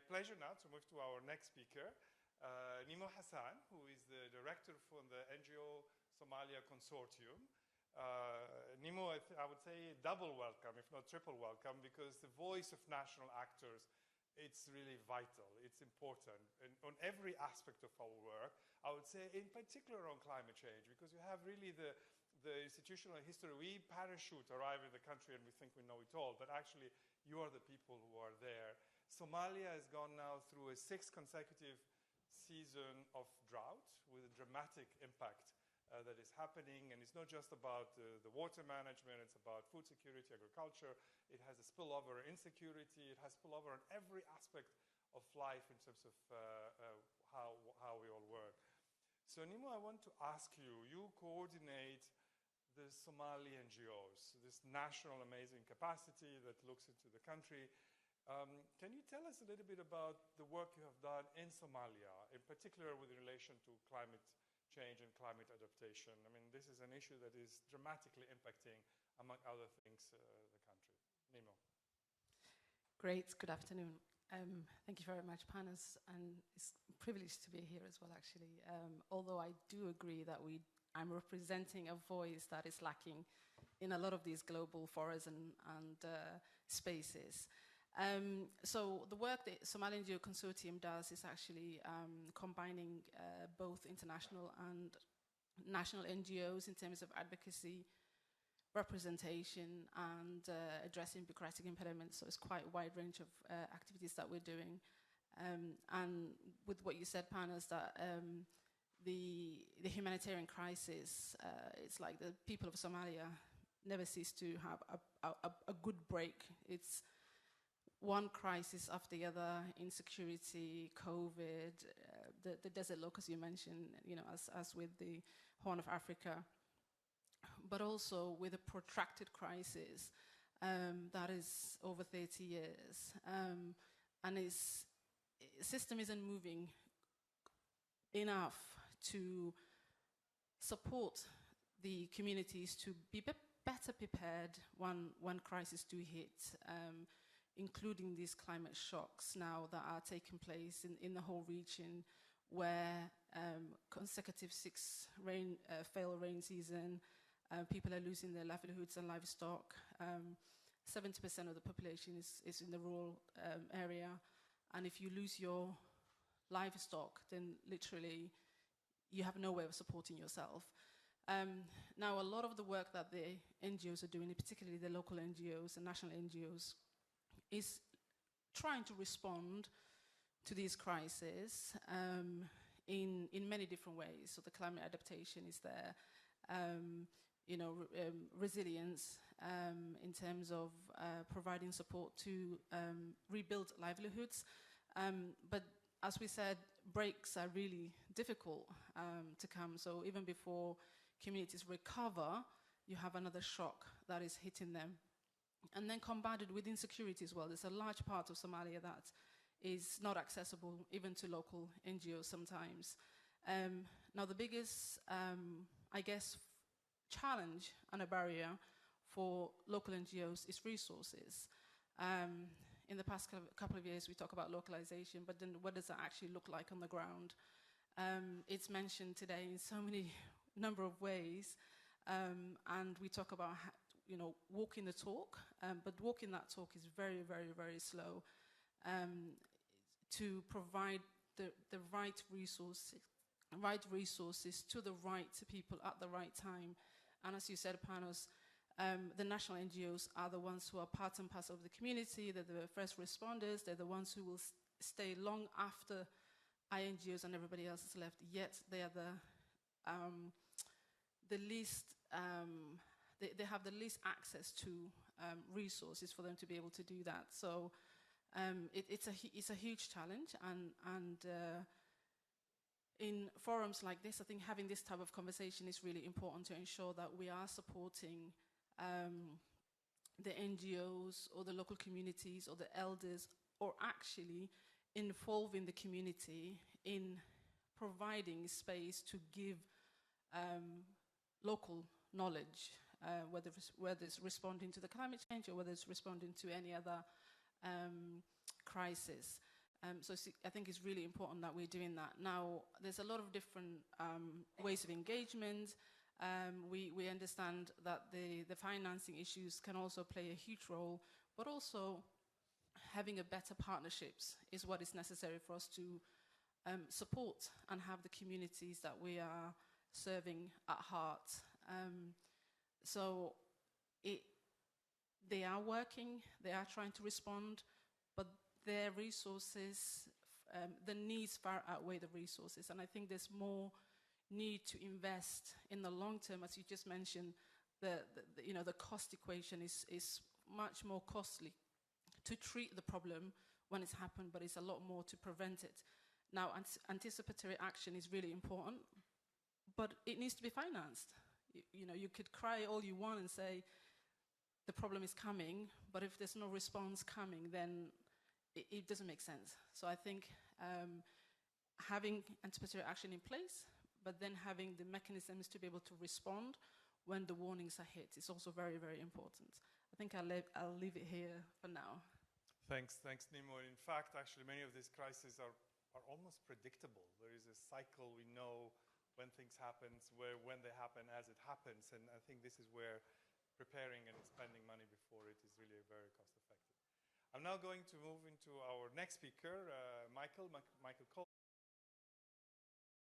pleasure now to move to our next speaker, Nimo Hassan, who is the director for the NGO Somalia Consortium. Nimo, I would say double welcome, if not triple welcome, because the voice of national actors, it's really vital, it's important, and on every aspect of our work. I would say in particular on climate change, because you have really the institutional history. We parachute arrive in the country and we think we know it all, but actually you are the people who are there. Somalia has gone now through a 6th consecutive season of drought with a dramatic impact that is happening, and it's not just about the water management, it's about food security, agriculture. It has a spillover insecurity, it has spillover on every aspect of life in terms of how we all work. So Nimo, I want to ask you, you coordinate the Somali NGOs, this national amazing capacity that looks into the country. Can you tell us a little bit about the work you have done in Somalia, in particular with relation to climate change and climate adaptation? I mean, this is an issue that is dramatically impacting, among other things, the country. Nimo. Great, good afternoon. Thank you very much, Panos, and it's a privilege to be here as well, actually. Although I do agree that I'm representing a voice that is lacking in a lot of these global forums and spaces. So the work that Somali NGO Consortium does is actually combining both international and national NGOs in terms of advocacy, representation, and addressing bureaucratic impediments. So it's quite a wide range of activities that we're doing. And with what you said, Panos, that the humanitarian crisis, it's like the people of Somalia never cease to have a good break. It's one crisis after the other: insecurity, COVID, the desert locust you mentioned, you know, as with the Horn of Africa, but also with a protracted crisis that is over 30 years, and its system isn't moving enough to support the communities to be better prepared when crises do hit, including these climate shocks now that are taking place in the whole region, where consecutive 6 failed rain season, people are losing their livelihoods and livestock. 70% of the population is in the rural area, and if you lose your livestock, then literally you have no way of supporting yourself. Now, a lot of the work that the NGOs are doing, particularly the local NGOs and national NGOs, is trying to respond to these crises in many different ways. So the climate adaptation is there, resilience in terms of providing support to rebuild livelihoods. But as we said, breaks are really difficult to come. So even before communities recover, you have another shock that is hitting them. And then combated with insecurity as well. There's a large part of Somalia that is not accessible even to local NGOs sometimes. Now the biggest, challenge and a barrier for local NGOs is resources. In the past couple of years, we talk about localization, but then what does that actually look like on the ground? It's mentioned today in so many number of ways, and we talk about walking the talk, but walking that talk is very, very, very slow. To provide the right resources to the right people at the right time. And as you said, Panos, the national NGOs are the ones who are part and parcel of the community. They're the first responders. They're the ones who will stay long after NGOs and everybody else is left. Yet they are the least. They have the least access to resources for them to be able to do that. So it's a huge challenge, and in forums like this, I think having this type of conversation is really important to ensure that we are supporting the NGOs or the local communities or the elders, or actually involving the community in providing space to give local knowledge, whether it's responding to the climate change or whether it's responding to any other crisis. I think it's really important that we're doing that. Now, there's a lot of different ways of engagement. We understand that the financing issues can also play a huge role, but also having a better partnerships is what is necessary for us to support and have the communities that we are serving at heart. They are working, they are trying to respond, but their resources, the needs far outweigh the resources. And I think there's more need to invest in the long term. As you just mentioned, the cost equation is much more costly to treat the problem when it's happened, but it's a lot more to prevent it. Now, anticipatory action is really important, but it needs to be financed. You could cry all you want and say the problem is coming, but if there's no response coming, then it doesn't make sense. So I think having anticipatory action in place, but then having the mechanisms to be able to respond when the warnings are hit is also very, very important. I think I'll leave it here for now. Thanks, Nimo. In fact, actually, many of these crises are almost predictable. There is a cycle. We know when things happen, when they happen, as it happens. And I think this is where preparing and spending money before it is really very cost effective. I'm now going to move into our next speaker, Michael Cole.